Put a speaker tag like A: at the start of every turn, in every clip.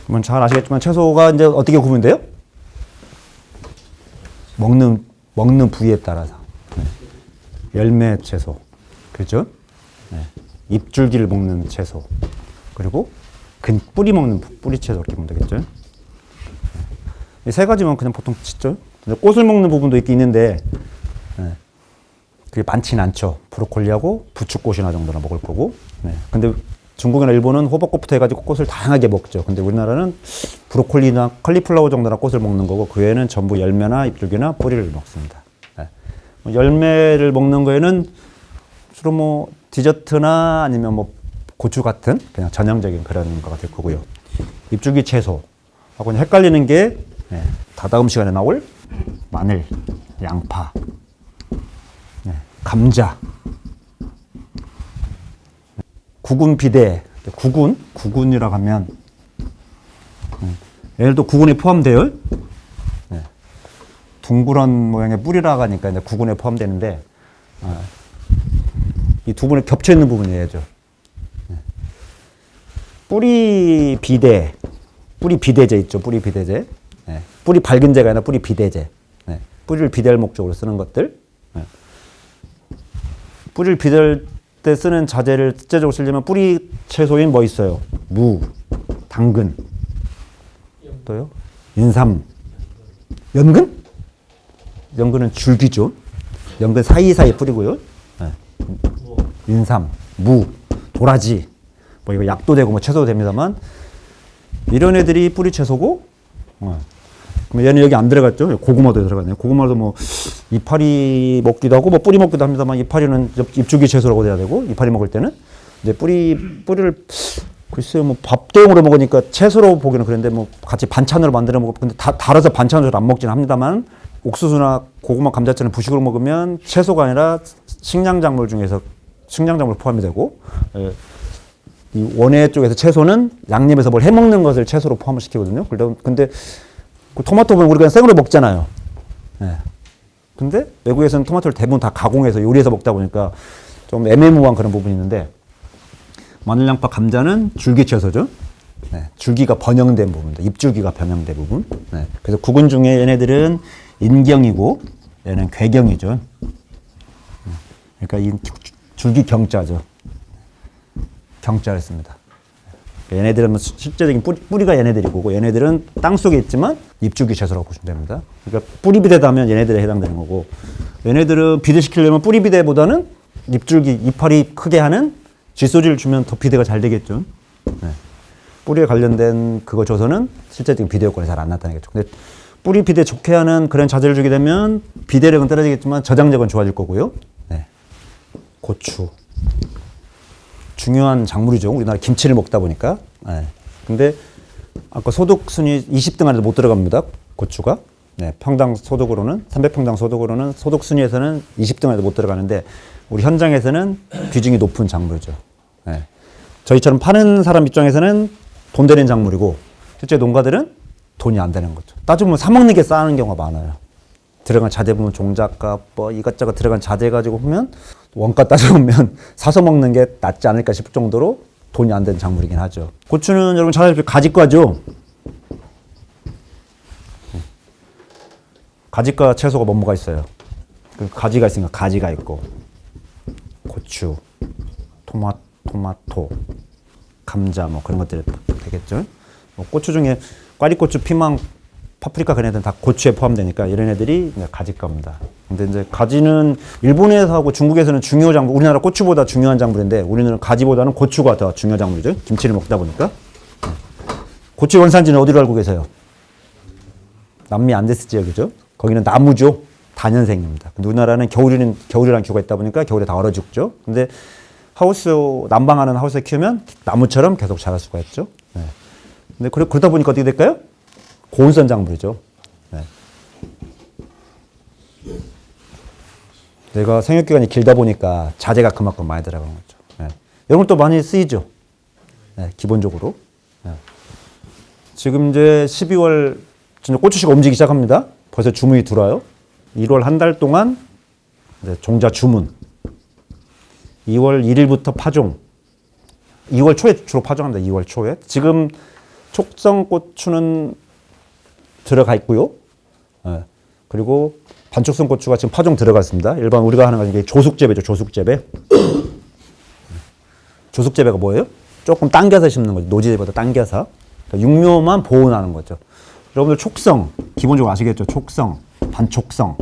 A: 그러면 잘 아시겠지만 채소가 이제 어떻게 구분이 돼요? 먹는 부위에 따라서. 네. 열매 채소. 그렇죠? 네. 잎줄기를 먹는 채소. 그리고 뿌리 먹는 뿌리 채소 이렇게 보면 되겠죠? 이 세 가지면 그냥 보통 짓죠? 꽃을 먹는 부분도 있긴 있는데, 네. 그게 많지는 않죠. 브로콜리하고 부추꽃이나 정도나 먹을 거고. 네. 근데 중국이나 일본은 호박꽃부터 해가지고 꽃을 다양하게 먹죠. 근데 우리나라는 브로콜리나 컬리플라워 정도나 꽃을 먹는 거고, 그 외에는 전부 열매나 잎줄기나 뿌리를 먹습니다. 네. 열매를 먹는 거에는 주로 뭐 디저트나 아니면 뭐 고추 같은 그냥 전형적인 그런 거가 될 거고요. 잎줄기 채소하고는 헷갈리는 게 네, 다다음 시간에 나올 마늘, 양파, 네, 감자, 구근 비대, 구근이라고 하면 얘들도 구근에 포함돼요. 네. 둥그런 모양의 뿌리라고 하니까 이제 구근에 포함되는데 이 두 분이 겹쳐 있는 부분이죠. 네. 뿌리 비대제 있죠. 뿌리 비대제. 네. 뿌리 밝은 제가 아니라 뿌리 비대제. 네. 뿌리를 비대할 목적으로 쓰는 것들. 네. 뿌리를 비대할 때 쓰는 자재를 실제적으로 쓰려면 뿌리 채소인 뭐 있어요? 무, 당근, 또요? 인삼, 연근? 연근은 줄기죠. 연근 사이사이 뿌리고요. 네. 인삼, 무, 도라지, 뭐 이거 약도 되고 뭐 채소도 됩니다만 이런 애들이 뿌리 채소고, 그럼 얘는 여기 안 들어갔죠? 고구마도 들어갔네요. 고구마도 뭐 이파리 먹기도 하고 뭐 뿌리 먹기도 합니다만 이파리는 잎줄기 채소라고 해야 되고 이파리 먹을 때는 이제 뿌리를 글쎄요 뭐 밥 대용으로 먹으니까 채소로 보기는 그런데 뭐 같이 반찬으로 만들어 먹고 근데 다 달아서 반찬으로 안 먹지는 합니다만 옥수수나 고구마, 감자처럼 부식으로 먹으면 채소가 아니라 식량작물 중에서 식량작물 포함이 되고 이 원예 쪽에서 채소는 양념해서 뭘 해먹는 것을 채소로 포함을 시키거든요. 근데 그 토마토 보면 우리가 생으로 먹잖아요. 네. 근데 외국에서는 토마토를 대부분 다 가공해서 요리해서 먹다 보니까 좀 애매모호한 그런 부분이 있는데 마늘, 양파, 감자는 줄기 채소죠. 네. 줄기가 번영된 부분입니다. 잎줄기가 번영된 부분. 네. 그래서 구근 중에 얘네들은 인경이고 얘는 괴경이죠. 그러니까 이 줄기 경자죠. 경자를 씁니다. 얘네들은 실제적인 뿌리가 얘네들이고 얘네들은 땅 속에 있지만 잎줄기 채소라고 보시면 됩니다. 그러니까 뿌리 비대다 하면 얘네들에 해당되는 거고 얘네들은 비대시키려면 뿌리 비대보다는 잎줄기, 이파리 크게 하는 질소질을 주면 더 비대가 잘 되겠죠. 네. 뿌리에 관련된 그거 줘서는 실제적인 비대 효과가 잘 안 나타나겠죠. 근데 뿌리 비대 좋게 하는 그런 자재를 주게 되면 비대력은 떨어지겠지만 저장력은 좋아질 거고요. 네. 고추. 중요한 작물이죠. 우리나라 김치를 먹다 보니까. 네. 근데 아까 소득 순위 20등 안에도 못 들어갑니다. 고추가. 네. 평당 소득으로는 300평당 소득으로는 소득 순위에서는 20등 안에도 못 들어가는데 우리 현장에서는 비중이 높은 작물이죠. 네. 저희처럼 파는 사람 입장에서는 돈 되는 작물이고 실제 농가들은 돈이 안 되는 거죠. 따지면 사 먹는 게 싸는 경우가 많아요. 들어간 자재 보면 종잣값 뭐 이것저것 들어간 자재 가지고 보면 원가 따져보면 사서 먹는 게 낫지 않을까 싶을 정도로 돈이 안 되는 작물이긴 하죠. 고추는 여러분 잘 아시죠? 가지과죠. 가지과 채소가 뭐가 있어요? 그 가지가 있으니까 가지가 있고 고추, 토마토, 감자 뭐 그런 것들이 되겠죠. 뭐 고추 중에 꽈리고추, 피망, 파프리카 그런 애들은 다 고추에 포함되니까 이런 애들이 가지과입니다. 근데 이제 가지는 일본에서 하고 중국에서는 중요 작물, 우리나라 고추보다 중요한 작물인데 우리는 가지보다는 고추가 더 중요한 작물이죠. 김치를 먹다 보니까. 고추 원산지는 어디로 알고 계세요? 남미 안데스 지역이죠. 거기는 나무죠. 다년생입니다. 근데 우리나라는 겨울이라는 기후가 있다 보니까 겨울에 다 얼어 죽죠. 근데 난방하는 하우스에 키우면 나무처럼 계속 자랄 수가 있죠. 네. 근데 그러다 보니까 어떻게 될까요? 고온성 작물이죠. 네. 내가 생육기간이 길다 보니까 자재가 그만큼 많이 들어가는 거죠. 네. 여러분 또 많이 쓰이죠. 네, 기본적으로. 네. 지금 이제 12월 진짜 고추씨가 움직이기 시작합니다. 벌써 주문이 들어와요. 1월 한 달 동안 종자 주문. 2월 1일부터 파종. 2월 초에 주로 파종합니다. 2월 초에. 지금 촉성 고추는 들어가 있고요. 예. 그리고 반촉성 고추가 지금 파종 들어가 있습니다. 일반 우리가 하는 건 이게 조숙재배죠. 조숙재배. 조숙재배가 뭐예요? 조금 당겨서 심는 거죠. 노지재배보다 당겨서. 그러니까 육묘만 보온하는 거죠. 여러분들 촉성 기본적으로 아시겠죠? 촉성, 반촉성,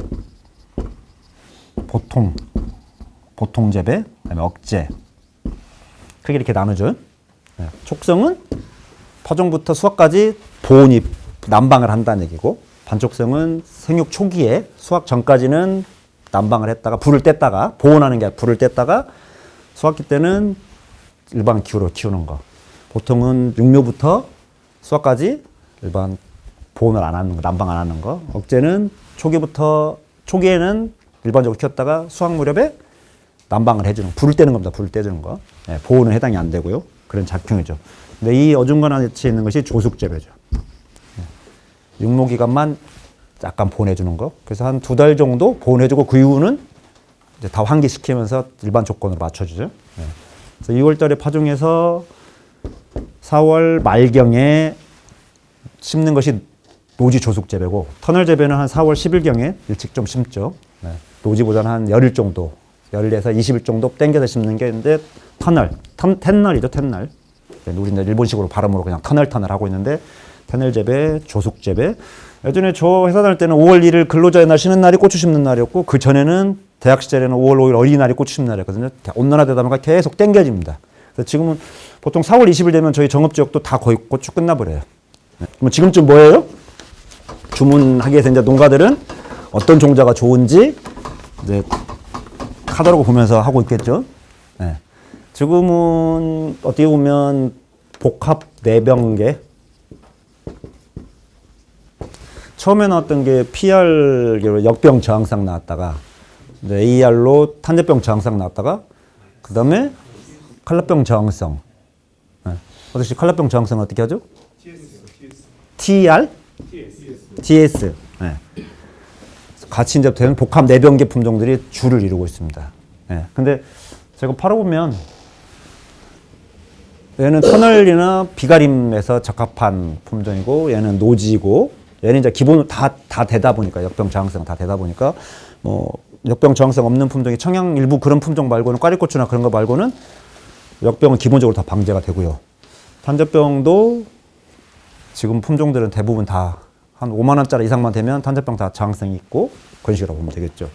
A: 보통 재배, 그다음에 억제. 크게 이렇게 나누죠. 네. 촉성은 파종부터 수확까지 보온이 난방을 한다는 얘기고, 반촉성은 생육 초기에 수확 전까지는 난방을 했다가 불을 뗐다가 보온하는 게 아니라 불을 뗐다가 수확기 때는 일반 기후로 키우는 거. 보통은 육묘부터 수확까지 일반 보온을 안 하는 거, 난방 안 하는 거. 억제는 초기에는 일반적으로 키웠다가 수확 무렵에 난방을 해주는, 불을 떼는 겁니다. 불을 떼주는 거. 네, 보온은 해당이 안 되고요. 그런 작품이죠. 근데 이 어중간한 위치에 있는 것이 조숙재배죠. 네. 육모 기간만 약간 보내주는 거. 그래서 한 2달 정도 보내주고 그 이후는 이제 다 환기시키면서 일반 조건으로 맞춰주죠. 네. 그래서 2월 달에 파종해서 4월 말경에 심는 것이 노지 조숙 재배고, 터널 재배는 한 4월 10일경에 일찍 좀 심죠. 네. 노지보다는 한 열흘 정도, 열일에서 20일 정도 땡겨서 심는 게 있는데, 텐널이죠, 텐널. 네, 우리 이제 일본식으로 발음으로 그냥 터널 하고 있는데, 터널 재배, 조숙 재배. 예전에 저 회사 다닐 때는 5월 1일 근로자의 날 쉬는 날이 고추 심는 날이었고, 그 전에는 대학 시절에는 5월 5일 어린이날이 고추 심는 날이었거든요. 온난화되다 보니까 계속 땡겨집니다. 그래서 지금은 보통 4월 20일 되면 저희 정읍지역도 다 거의 고추 끝나버려요. 네. 그럼 지금쯤 뭐예요? 주문하기 위해서 이제 농가들은 어떤 종자가 좋은지 이제 카다로그 보면서 하고 있겠죠. 네. 지금은 어떻게 보면 복합 내병계, 처음에 나왔던 게 PR 역병 저항성 나왔다가 이제 AR로 탄저병 저항성 나왔다가 그 다음에 칼라병 저항성. 네. 어떻게 칼라병 저항성 어떻게 하죠? TR? TS. 네. 같이 이제 되는 복합 내병계 품종들이 주를 이루고 있습니다. 네. 근데 제가 팔아보면 얘는 터널이나 비가림에서 적합한 품종이고, 얘는 노지고, 얘는 이제 기본 다 되다 보니까, 역병 저항성 다 되다 보니까, 뭐 역병 저항성 없는 품종이 청양 일부 그런 품종 말고는, 꽈리고추나 그런 거 말고는 역병은 기본적으로 다 방제가 되고요. 탄저병도 지금 품종들은 대부분 다 한 5만 원짜리 이상만 되면 탄저병 다 저항성이 있고, 그런 식으로 보면 되겠죠.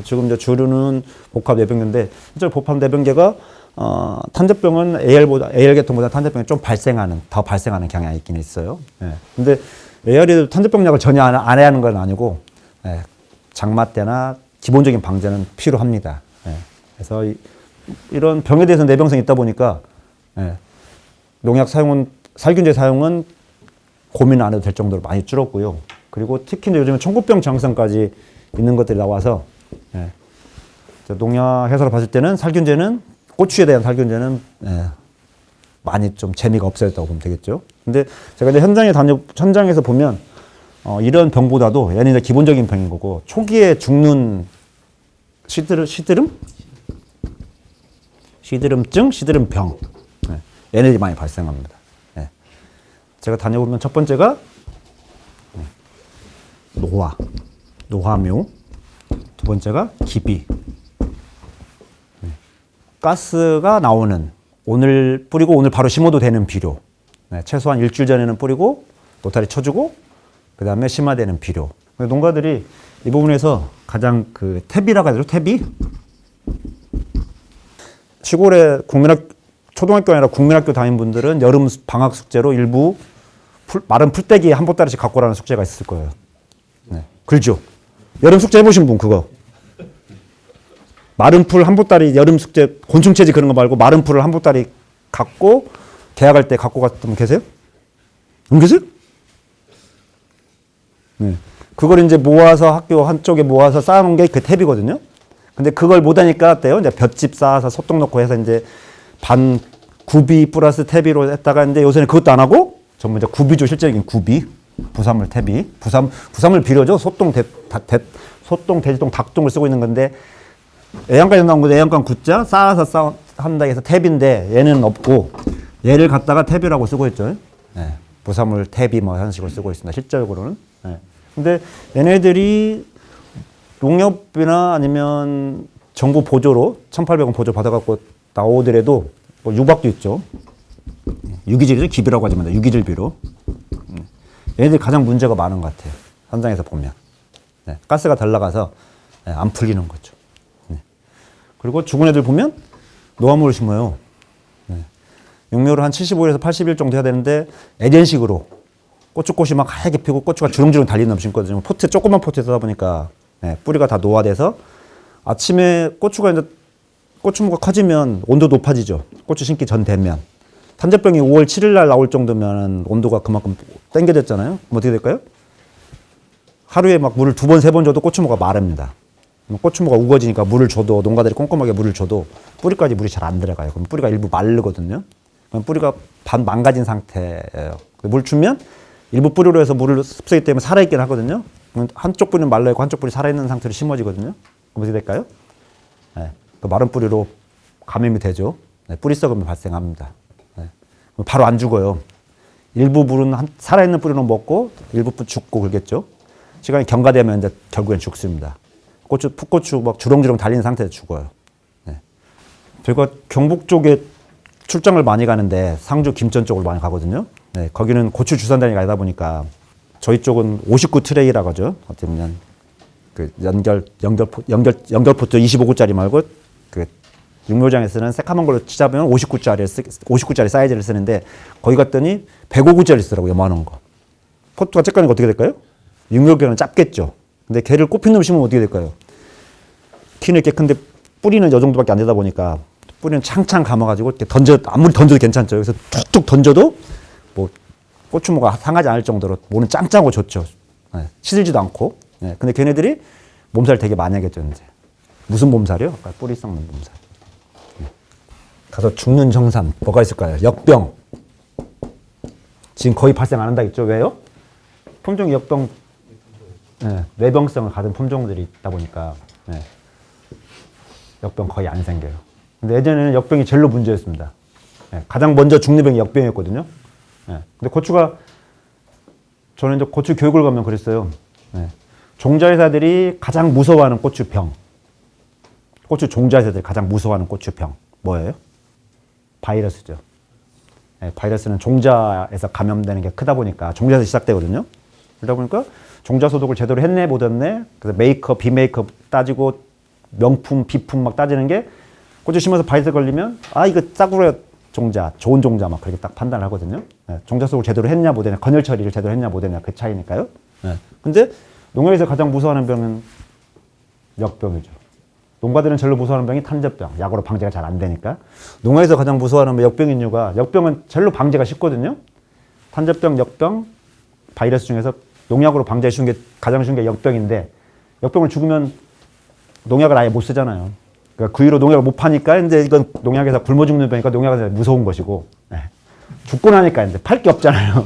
A: 지금 이제 주류는 복합 내병계인데, 실제 복합 내병계가 탄저병은 AR 계통보다 탄저병이 좀 더 발생하는 경향이 있긴 있어요. 예. 근데 AR이 탄저병 약을 전혀 안 해야 하는 건 아니고, 예. 장마 때나 기본적인 방제는 필요합니다. 예. 그래서 이런 병에 대해서 내병성이 있다 보니까, 예. 농약 사용은, 살균제 사용은 고민 안 해도 될 정도로 많이 줄었고요. 그리고 특히 요즘에 청구병 저항성까지 있는 것들이 나와서, 예. 농약 해설을 봤을 때는 살균제는, 고추에 대한 살균제는, 예, 많이 좀 재미가 없어졌다고 보면 되겠죠. 근데 제가 이제 현장에서 보면, 이런 병보다도 얘는 이제 기본적인 병인 거고, 초기에 죽는 시드름증, 시드름병. 예, 얘네들이 많이 발생합니다. 예. 제가 다녀보면 첫 번째가 노화묘. 두 번째가 기비. 가스가 나오는, 오늘 뿌리고 오늘 바로 심어도 되는 비료. 네, 최소한 일주일 전에는 뿌리고 노타리 쳐주고 그 다음에 심화되는 비료. 농가들이 이 부분에서 가장 퇴비라고 하죠. 퇴비. 시골에 초등학교 아니라 국민학교 다닌 분들은 여름 방학 숙제로 일부 마른 풀떼기 한 보따리씩 갖고 오라는 숙제가 있을 거예요. 네, 글죠. 여름 숙제 해보신 분 그거. 마른 풀 한 보따리, 여름 숙제 곤충채지 그런 거 말고 마른 풀을 한 보따리 갖고 개학할 때 갖고 갔던 분 계세요? 안 계세요? 네. 그걸 이제 모아서 학교 한쪽에 모아서 쌓아놓은 게 그 탭이거든요. 근데 그걸 못하니까 어때요? 이제 볏짚 쌓아서 소똥 넣고 해서 이제 반 구비 플러스 태비로 했다가 이제 요새는 그것도 안 하고 전부 이제 구비죠. 실제적인 구비. 부산물 태비. 부산물 비료죠. 소똥, 돼지똥, 닭똥을 쓰고 있는 건데 애양간에서 나온 건데 애양간 구자 쌓아서 한다 해서 탭인데 얘는 없고 얘를 갖다가 탭이라고 쓰고 있죠. 네. 부사물 대비 뭐 이런 식으로 쓰고 있습니다. 실질적으로는. 네. 근데 얘네들이 농협이나 아니면 정부 보조로 1,800원 보조 받아갖고 나오더라도 뭐 유박도 있죠. 유기질이죠. 기비라고 하지만 유기질비로. 얘네들이 가장 문제가 많은 것 같아요. 현장에서 보면. 네. 가스가 덜 나가서 안 풀리는 거죠. 네. 그리고 죽은 애들 보면 노화물을 심어요. 네. 육묘를 한 75일에서 80일 정도 해야 되는데 에덴식으로 고추꽃이 막 하얗게 피고 고추가 주렁주렁 달린 놈 심거든요. 포트, 조그만 포트에 쓰다 보니까 네. 뿌리가 다 노화돼서 아침에 고추가 이제 고추무가 커지면 온도 높아지죠. 고추 심기 전 되면. 탄저병이 5월 7일 날 나올 정도면 온도가 그만큼 땡겨졌잖아요. 그럼 어떻게 될까요? 하루에 막 물을 2번, 3번 줘도 고추무가 마릅니다. 고추무가 우거지니까 물을 줘도, 농가들이 꼼꼼하게 물을 줘도 뿌리까지 물이 잘 안 들어가요. 그럼 뿌리가 일부 마르거든요. 그럼 뿌리가 반 망가진 상태예요. 물 주면 일부 뿌리로 해서 물을 습성이 때문에 살아있긴 하거든요. 그럼 한쪽 뿌리는 말라있고 한쪽 뿌리 살아있는 상태로 심어지거든요. 그럼 어떻게 될까요? 네. 그 마른 뿌리로 감염이 되죠. 네. 뿌리 썩음이 발생합니다. 네. 바로 안 죽어요. 일부 물은 살아있는 뿌리로 먹고 일부 죽고 그러겠죠. 시간이 경과되면 이제 결국엔 죽습니다. 풋고추 막 주렁주렁 달린 상태에서 죽어요. 네. 저희가 경북 쪽에 출장을 많이 가는데 상주 김천 쪽으로 많이 가거든요. 네. 거기는 고추 주산단이 가다 보니까 저희 쪽은 59 트레이라고 하죠. 어떻게 보면 그 연결포트 25구짜리 말고 그 육묘장에 쓰는 새카만 걸로 치자면 59짜리 사이즈를 쓰는데 거기 갔더니 105구짜리 쓰라고 요만한 거. 포트가 쬐까니까 어떻게 될까요? 육묘개는 짧겠죠. 근데 걔를 꽃핀 놈 심으면 어떻게 될까요? 키는 이렇게 큰데 뿌리는 이 정도밖에 안 되다 보니까 뿌리는 창창 감아가지고 이렇게 아무리 던져도 괜찮죠. 그래서 툭툭 던져도 뭐 고추무가 상하지 않을 정도로 모는 짱짱하고 좋죠. 네, 시들지도 않고. 네, 근데 걔네들이 몸살 되게 많이 하겠죠, 이제. 무슨 몸살이요? 뿌리 썩는 몸살. 네. 가서 죽는 정산 뭐가 있을까요? 역병. 지금 거의 발생 안 한다 했죠. 왜요? 품종이 역병. 네, 뇌병성을 가진 품종들이 있다 보니까 네, 역병 거의 안 생겨요. 근데 예전에는 역병이 제일로 문제였습니다. 네, 가장 먼저 죽는 병이 역병이었거든요. 네, 근데 고추가 저는 이제 고추 교육을 가면 그랬어요. 네, 종자회사들이 가장 무서워하는 고추병, 고추 종자회사들이 가장 무서워하는 고추병 뭐예요? 바이러스죠. 네, 바이러스는 종자에서 감염되는 게 크다 보니까 종자에서 시작되거든요. 그러다 보니까 종자 소독을 제대로 했네 못 했네 그래서 메이크업 비메이크업 따지고 명품 비품 막 따지는 게 고추 심어서 바이러스 걸리면 아 이거 싸구려 종자 좋은 종자 막 그렇게 딱 판단을 하거든요. 네, 종자 소독을 제대로 했냐 못 했냐 건열 처리를 제대로 했냐 못 했냐 그 차이니까요. 네. 근데 농협에서 가장 무서워하는 병은 역병이죠. 농가들은 제일 무서워하는 병이 탄저병 약으로 방제가 잘 안 되니까 농가에서 가장 무서워하는 역병인 이유가 역병은 제일 방제가 쉽거든요. 탄저병, 역병, 바이러스 중에서 농약으로 방제해 쉬운 게 가장 쉬운 게 역병인데 역병을 죽으면 농약을 아예 못 쓰잖아요. 그러니까 그 이후로 농약을 못 파니까 이제 이건 농약에서 굶어 죽는 병이니까 농약은 무서운 것이고 네. 죽고 나니까 이제 팔 게 없잖아요.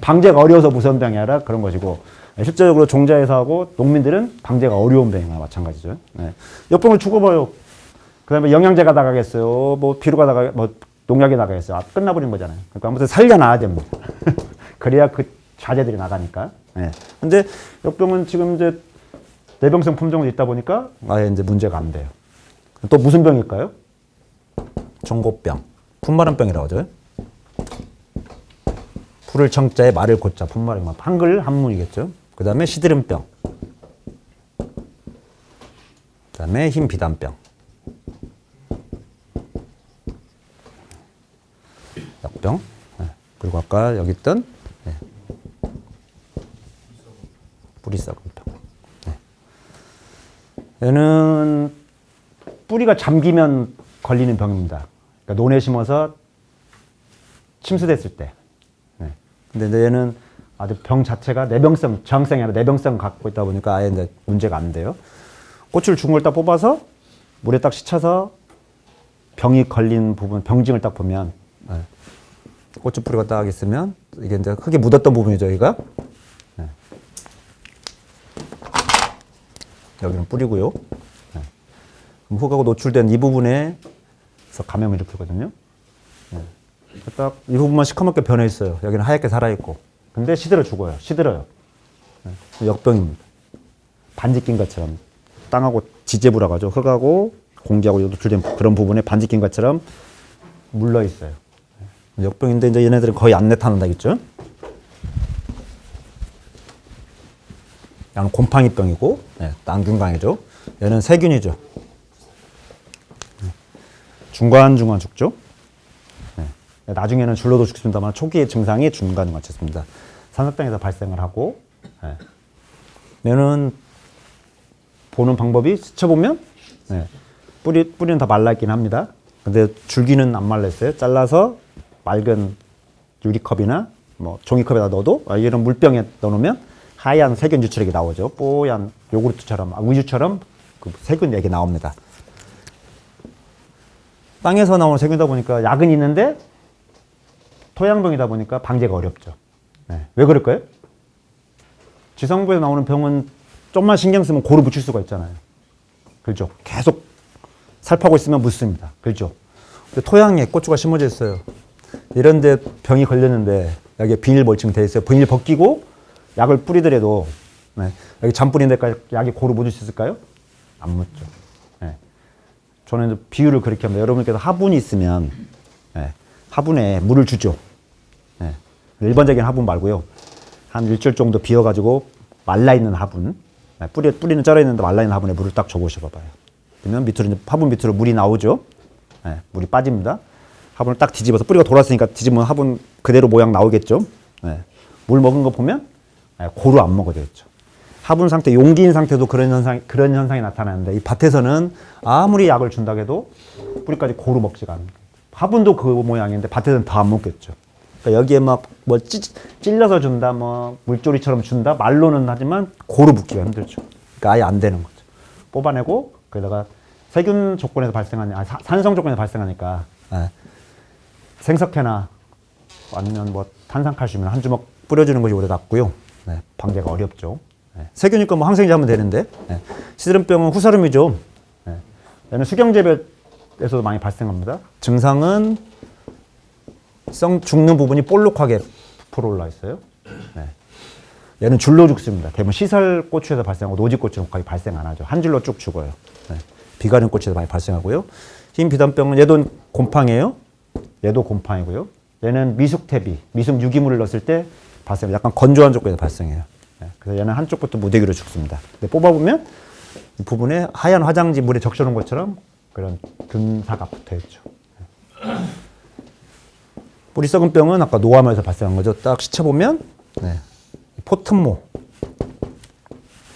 A: 방제가 어려워서 무서운 병이 아니라 그런 것이고 실제적으로 종자회사하고 농민들은 방제가 어려운 병이나 마찬가지죠. 네. 역병을 죽어봐요. 그다음에 영양제가 나가겠어요. 뭐 비료가 뭐 농약이 나가겠어요. 끝나버린 거잖아요. 그러니까 아무튼 살려놔야 됩니다. 그래야 그 자재들이 나가니까. 예. 근데 역병은 지금 이제 내병성 품종이 있다 보니까 아예 이제 문제가 안 돼요. 또 무슨 병일까요? 종고병. 품마른병이라고 하죠. 풀을 청자에 말을 고자 품마른 한글 한문이겠죠. 그 다음에 시드름병. 그 다음에 흰비단병. 역병. 예. 그리고 아까 여기 있던 뿌리 썩은 병. 네. 얘는 뿌리가 잠기면 걸리는 병입니다. 그러니까 논에 심어서 침수됐을 때. 네. 근데 이제 얘는 아주 병 자체가 내병성, 저항성이 아니라 내병성 갖고 있다 보니까 아예 이제 문제가 안 돼요. 고추를 죽은 걸 딱 뽑아서 물에 딱 씻어서 병이 걸린 부분, 병증을 딱 보면 네. 고추 뿌리가 딱 있으면 이게 이제 흙에 묻었던 부분이죠, 여기가. 여기는 뿌리고요. 네. 흙하고 노출된 이 부분에서 감염을 일으키거든요. 네. 딱 이 부분만 시커멓게 변해 있어요. 여기는 하얗게 살아있고. 근데 시들어 죽어요. 시들어요. 역병입니다. 반지 낀 것처럼 땅하고 지제부라 가지고 흙하고 공기하고 노출된 그런 부분에 반지 낀 것처럼 물러 있어요. 역병인데 이제 얘네들은 거의 안 나타난다겠죠? 얘는 곰팡이병이고, 낭균광이죠. 얘는 세균이죠. 중간중간 죽죠. 나중에는 줄로도 죽습니다만 초기의 증상이 중간중간 죽습니다. 산소병에서 발생을 하고, 얘는 보는 방법이 스쳐보면 뿌리는 다 말라있긴 합니다. 근데 줄기는 안 말라있어요. 잘라서 맑은 유리컵이나 뭐 종이컵에다 넣어도 이런 물병에 넣어놓으면 하얀 세균 유출액이 나오죠. 뽀얀 요구르트처럼 우유처럼 그 세균 액이 나옵니다. 땅에서 나오는 세균이다 보니까 약은 있는데 토양병이다 보니까 방제가 어렵죠. 왜 그럴까요? 지상부에서 나오는 병은 좀만 신경 쓰면 고루 묻힐 수가 있잖아요. 그렇죠? 계속 살파고 있으면 묻습니다. 그렇죠? 토양에 고추가 심어져 있어요. 이런데 병이 걸렸는데 여기에 비닐 멀칭 돼 있어요. 비닐 벗기고 약을 뿌리더라도 여기 잔 뿌린 데까지 약이 고루 묻을 수 있을까요? 안 묻죠. 저는 비유를 그렇게 합니다. 여러분께서 화분이 있으면 화분에 물을 주죠. 일반적인 화분 말고요. 한 일주일 정도 비워가지고 말라있는 화분, 뿌리는 쩔어있는데 말라있는 화분에 물을 딱 줘보셔 봐봐요. 그러면 밑으로 이제 화분 밑으로 물이 나오죠. 물이 빠집니다. 화분을 딱 뒤집어서 뿌리가 돌았으니까 뒤집으면 화분 그대로 모양 나오겠죠. 물 먹은 거 보면 고루 안 먹어져 있죠. 화분 상태, 용기인 상태도 그런 현상이 나타나는데 이 밭에서는 아무리 약을 준다고 해도 뿌리까지 고루 먹지가 않아요. 화분도 그 모양인데 밭에서는 다 안 먹겠죠. 그러니까 여기에 막 뭐 찔러서 준다, 뭐 물조리처럼 준다 말로는 하지만 고루 붓기가 힘들죠. 그러니까 아예 안 되는 거죠. 뽑아내고 거기다가 세균 조건에서 산성 조건에서 발생하니까 생석회나 아니면 뭐 탄산칼슘이나 한 주먹 뿌려주는 것이 오래 낫고요. 방제가 어렵죠. 세균이니까 뭐 항생제 하면 되는데 시드름병은 후사름이죠. 얘는 수경재배에서도 많이 발생합니다. 증상은 죽는 부분이 볼록하게 부풀어 올라 있어요. 얘는 줄로 죽습니다. 대부분 시설 고추에서 발생하고 노지 고추는 거의 발생 안 하죠. 한 줄로 쭉 죽어요. 비가림 고추에서 많이 발생하고요. 흰 비단병은 얘도 곰팡이에요. 얘도 곰팡이고요. 얘는 미숙태비, 미숙 유기물을 넣었을 때 발생, 약간 건조한 조건에서 발생해요. 그래서 얘는 한쪽부터 무대기로 죽습니다. 근데 뽑아보면 이 부분에 하얀 화장지 물에 적셔놓은 것처럼 그런 균사가 붙어 있죠. 뿌리 썩은 병은 아까 노화물에서 발생한 거죠. 딱 씻어보면 포트모,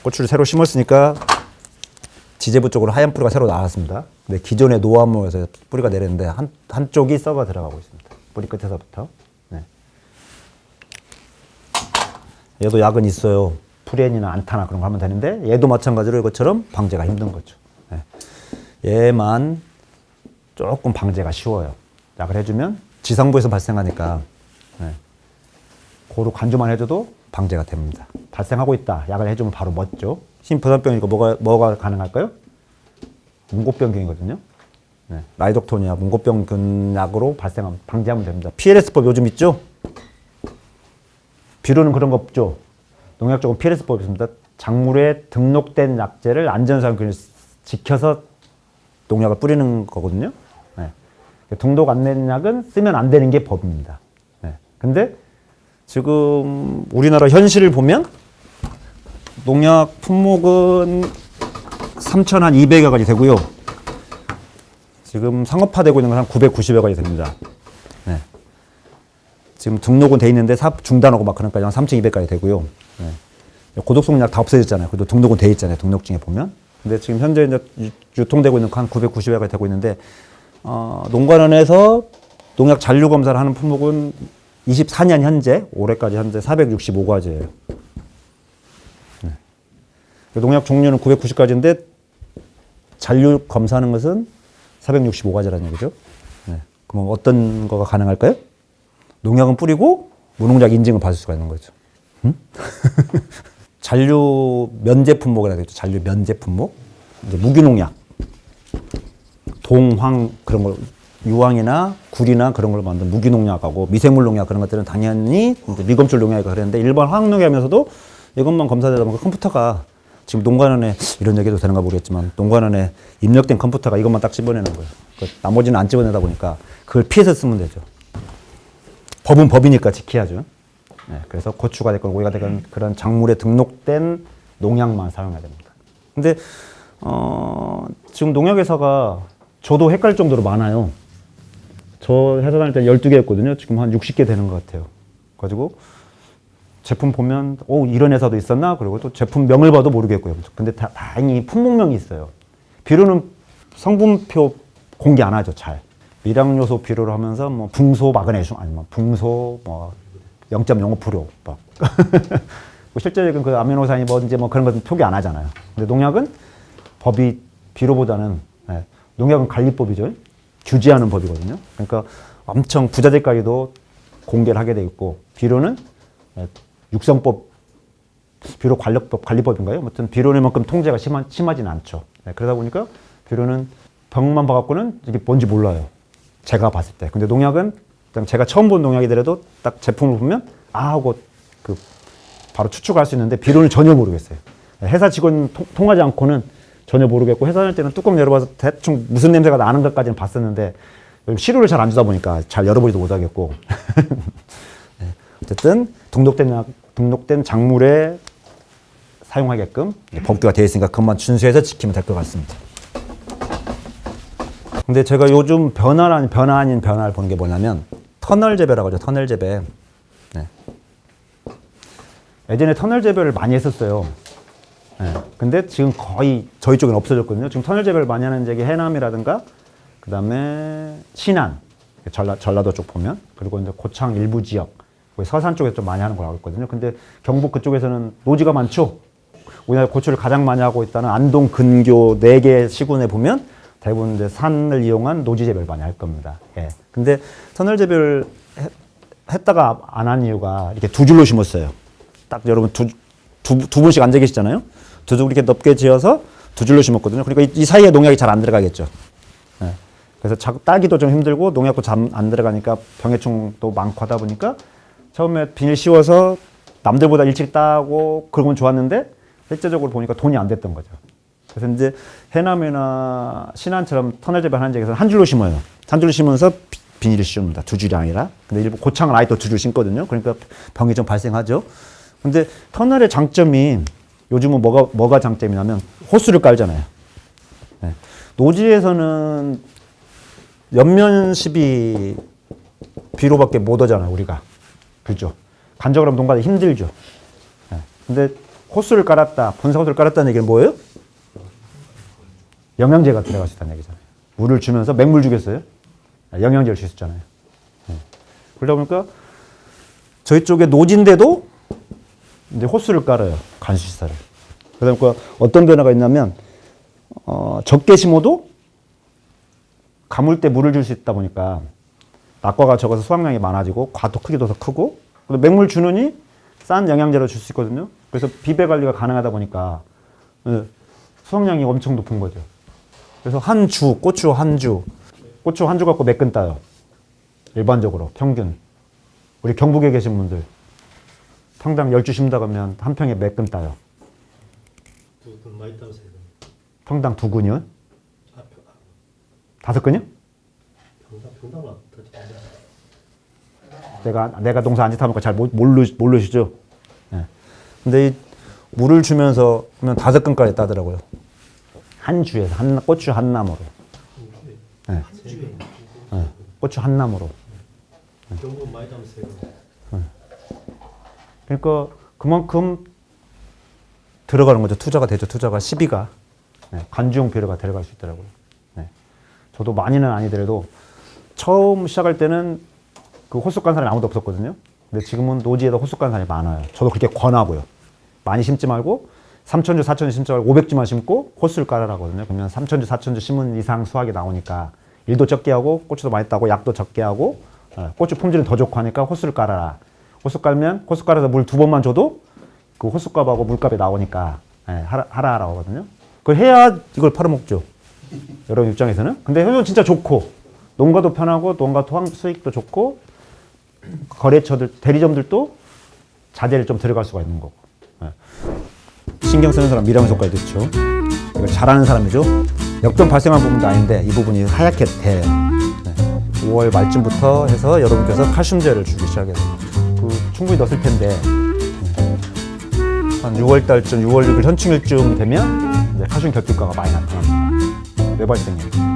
A: 고추를 새로 심었으니까 지제부 쪽으로 하얀 뿌리가 새로 나왔습니다. 근데 기존의 노화물에서 뿌리가 내렸는데 한쪽이 썩어 들어가고 있습니다. 뿌리 끝에서부터. 얘도 약은 있어요. 프렌이나 안타나 그런 거 하면 되는데 얘도 마찬가지로 이것처럼 방제가 힘든 거죠. 얘만 조금 방제가 쉬워요. 약을 해주면 지상부에서 발생하니까 고루 간주만 해줘도 방제가 됩니다. 발생하고 있다. 약을 해주면 바로 멎죠. 심부산병이니까 뭐가 가능할까요? 문고병균이거든요. 라이독토니아 문고병균 약으로 방지하면 됩니다. PLS법 요즘 있죠? 비료는 그런 거 없죠. 농약 쪽은 PLS법이 있습니다. 작물에 등록된 약재를 안전사용균을 지켜서 농약을 뿌리는 거거든요. 등록 안 된 약은 쓰면 안 되는 게 법입니다. 근데 지금 우리나라 현실을 보면 농약 품목은 3,200여 가지 되고요. 지금 상업화되고 있는 건 한 990여 가지 됩니다. 지금 등록은 돼 있는데 사업 중단하고 막 그러니까 한 3,200까지 되고요. 고독성 약 다 없어졌잖아요. 그래도 등록은 돼 있잖아요. 등록증에 보면. 근데 지금 현재 이제 유통되고 있는 한 990여가 되고 있는데 농관원에서 농약 잔류 검사를 하는 품목은 24년 현재 올해까지 현재 465가지예요. 농약 종류는 990가지인데 잔류 검사하는 것은 465가지라는 얘기죠. 그럼 어떤 거가 가능할까요? 농약은 뿌리고 무농약 인증을 받을 수가 있는 거죠. 잔류 면제 품목이라고 했죠. 잔류 면제 품목. 이제 무기농약, 동황 그런 걸 유황이나 굴이나 그런 걸 만든 무기농약하고 미생물 농약 그런 것들은 당연히 미검출 농약이고 그랬는데 일반 화학농약이면서도 이것만 검사되다 보니까 컴퓨터가 지금 농관원에 이런 얘기도 되는가 모르겠지만 농관원에 입력된 컴퓨터가 이것만 딱 집어내는 거예요. 나머지는 안 집어내다 보니까 그걸 피해서 쓰면 되죠. 법은 법이니까 지켜야죠. 네, 그래서 고추가 됐건 오이가 됐건 그런 작물에 등록된 농약만 사용해야 됩니다. 근데 지금 농약회사가 저도 헷갈릴 정도로 많아요. 저 회사 다닐 때 12개였거든요. 지금 한 60개 되는 것 같아요. 가지고 제품 보면 이런 회사도 있었나? 그리고 또 제품명을 봐도 모르겠고요. 근데 다행히 품목명이 있어요. 비료는 성분표 공개 안 하죠. 잘. 미량요소 비료를 하면서 뭐 붕소 마그네슘 아니면 붕소 뭐 0.05% 뭐 실제적인 그 아미노산이 뭔지 뭐 그런 것은 표기 안 하잖아요. 근데 농약은 법이 비료보다는 농약은 관리법이죠. 규제하는 법이거든요. 그러니까 엄청 부자재까지도 공개를 하게 돼 있고 비료는 육성법, 비료 관리법인가요? 아무튼 비료만큼 통제가 심하지는 않죠. 그러다 보니까 비료는 병만 봐갖고는 이게 뭔지 몰라요. 제가 봤을 때. 근데 농약은 그냥 제가 처음 본 농약이더라도 딱 제품을 보면 하고 바로 추측할 수 있는데 비료는 전혀 모르겠어요. 회사 직원 통하지 않고는 전혀 모르겠고 회사 다닐 때는 뚜껑 열어봐서 대충 무슨 냄새가 나는 것까지는 봤었는데 시료를 잘 안 주다 보니까 잘 열어보지도 못하겠고 어쨌든 등록된 작물에 사용하게끔 법규가 되어 있으니까 그것만 준수해서 지키면 될 것 같습니다. 근데 제가 요즘 변화 아닌 변화를 보는 게 뭐냐면 터널 재배라고 하죠. 터널 재배. 네. 예전에 터널 재배를 많이 했었어요. 네. 근데 지금 거의 저희 쪽은 없어졌거든요. 지금 터널 재배를 많이 하는 지역이 해남이라든가 그 다음에 신안, 전라도 쪽 보면 그리고 이제 고창 일부 지역 서산 쪽에서 좀 많이 하는 걸 알고 있거든요. 근데 경북 그쪽에서는 노지가 많죠. 우리나라 고추를 가장 많이 하고 있다는 안동, 근교 4개 시군에 보면 대부분 이제 산을 이용한 노지 재배를 많이 할 겁니다. 예. 근데 터널 재배를 했다가 안 한 이유가 이렇게 두 줄로 심었어요. 딱 여러분 두 분씩 앉아 계시잖아요. 두 줄 이렇게 넓게 지어서 두 줄로 심었거든요. 그러니까 이 사이에 농약이 잘 안 들어가겠죠. 예. 그래서 따기도 좀 힘들고 농약도 잘 안 들어가니까 병해충도 많고 하다 보니까 처음에 비닐 씌워서 남들보다 일찍 따고 그러면 좋았는데 실제적으로 보니까 돈이 안 됐던 거죠. 그래서 이제 해남이나 신안처럼 터널 재배하는 지역에서는 한 줄로 심어요. 한 줄로 심으면서 비닐을 씌웁니다. 두 줄이 아니라. 근데 일부 고창은 아예 또 두 줄 심거든요. 그러니까 병이 좀 발생하죠. 근데 터널의 장점이 요즘은 뭐가 장점이냐면 호수를 깔잖아요. 네. 노지에서는 연면십이 비료밖에 못 오잖아요, 우리가. 그죠? 간접으로 하면 농가도 힘들죠. 네. 근데 호수를 깔았다, 분사호수를 깔았다는 얘기는 뭐예요? 영양제가 들어갈 수 있다는 얘기잖아요. 물을 주면서 맹물 주겠어요? 영양제를 줄 수 있잖아요. 네. 그러다 보니까 저희 쪽에 노지인데도 이제 호수를 깔아요. 간수시설을. 그러다 보니까 어떤 변화가 있냐면 적게 심어도 가물 때 물을 줄 수 있다 보니까 낙과가 적어서 수확량이 많아지고 과도 크기도 더 크고 맹물 주느니 싼 영양제로 줄 수 있거든요. 그래서 비배 관리가 가능하다 보니까 수확량이 엄청 높은 거죠. 그래서 고추 한 주 갖고 몇 근 따요. 일반적으로 평균. 우리 경북에 계신 분들 평당 10주 심다 그러면 한 평에 몇 근 따요? 평당 2근이요? 5근이요? 내가 농사 안 짓다 보니까 잘 모르시죠? 네. 근데 이 물을 주면서 그러면 5근까지 따더라고요. 한 주에서 고추 한 나무로. 네. 네. 고추 한 나무로.
B: 경북 많이 담으세요.
A: 네. 그러니까 그만큼 들어가는 거죠. 투자가 되죠. 투자가 시비가. 네. 관주용 비료가 들어갈 수 있더라고요. 네. 저도 많이는 아니더라도 처음 시작할 때는 그 호숫가는 사람이 아무도 없었거든요. 근데 지금은 노지에도 호숫가는 사람이 많아요. 저도 그렇게 권하고요. 많이 심지 말고 3,000주, 4,000주 심지 말고 500주만 심고 호수를 깔아라거든요. 그러면 3,000주, 4,000주 심은 이상 수확이 나오니까 일도 적게 하고 고추도 많이 따고 약도 적게 하고 고추 품질은 더 좋고 하니까 호수를 깔아라. 호수 깔면 호수 깔아서 물 2번만 줘도 그 호수값하고 물값이 나오니까 하라 하거든요. 그걸 해야 이걸 팔아먹죠. 여러분 입장에서는. 근데 해면 진짜 좋고 농가도 편하고 농가 토양 수익도 좋고 거래처들 대리점들도 자재를 좀 들어갈 수가 있는 거고. 예. 신경 쓰는 사람 미량 효과도 있죠. 이걸 잘하는 사람이죠. 역전 발생한 부분도 아닌데 이 부분이 하얗게 돼요. 네. 5월 말쯤부터 해서 여러분께서 칼슘제를 주기 시작해요. 충분히 넣었을 텐데 한 6월 달쯤 6월 6일 현충일쯤 되면 이제 칼슘 결핍가가 많이 나타납니다. 뇌 발생이에요.